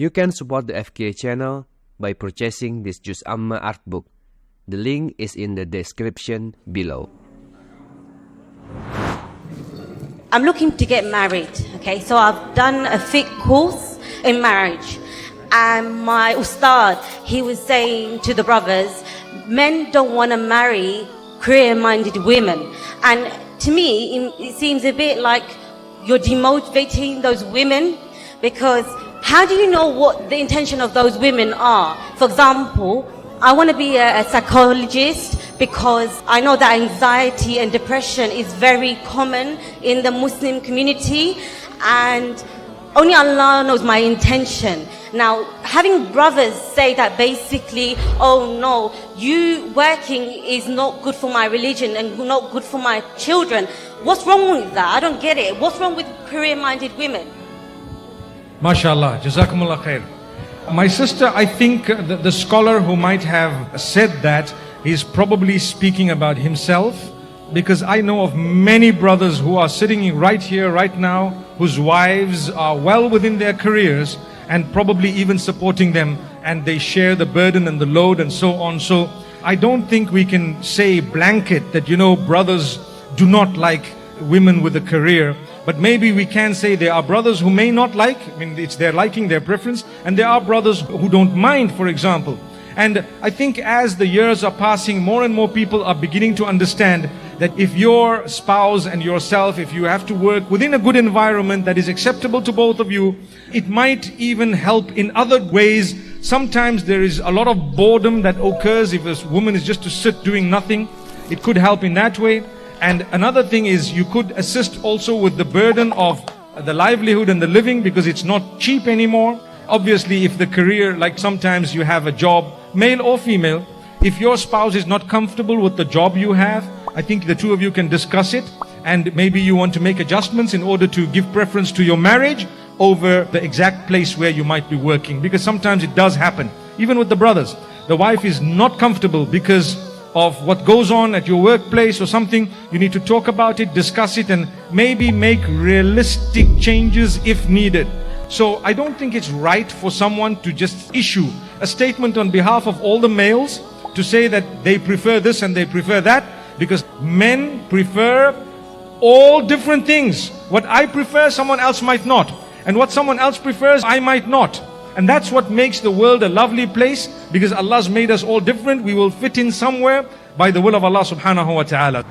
You can support the FK channel by purchasing this JuzAmma ArtBook. The link is in the description below. I'm looking to get married, okay? So I've done a fiqh course in marriage. And my ustad, he was saying to the brothers, men don't want to marry career-minded women. And to me, it seems a bit like you're demotivating those women, because how do you know what the intention of those women are? For example, I want to be a psychologist because I know that anxiety and depression is very common in the Muslim community, and only Allah knows my intention. Now, having brothers say that basically, oh no, you working is not good for my religion and not good for my children. What's wrong with that? I don't get it. What's wrong with career-minded women? MashaAllah, Jazakumullah khair. My sister, I think the scholar who might have said that, he's probably speaking about himself, because I know of many brothers who are sitting right here, right now, whose wives are well within their careers and probably even supporting them, and they share the burden and the load and so on. So I don't think we can say blanket that, brothers do not like women with a career. But maybe we can say there are brothers who may not like, it's their liking, their preference, and there are brothers who don't mind, for example. And I think as the years are passing, more and more people are beginning to understand that if your spouse and yourself, if you have to work within a good environment that is acceptable to both of you, it might even help in other ways. Sometimes there is a lot of boredom that occurs if a woman is just to sit doing nothing. It could help in that way. And another thing is, you could assist also with the burden of the livelihood and the living, because it's not cheap anymore. Obviously, if the career, like sometimes you have a job, male or female, if your spouse is not comfortable with the job you have, I think the two of you can discuss it, and maybe you want to make adjustments in order to give preference to your marriage over the exact place where you might be working. Because sometimes it does happen, even with the brothers. The wife is not comfortable because of what goes on at your workplace or something. You need to talk about it, discuss it, and maybe make realistic changes if needed. So I don't think it's right for someone to just issue a statement on behalf of all the males to say that they prefer this and they prefer that, because men prefer all different things. What I prefer, someone else might not. And what someone else prefers, I might not. And that's what makes the world a lovely place, because Allah's made us all different. We will fit in somewhere by the will of Allah subhanahu wa ta'ala.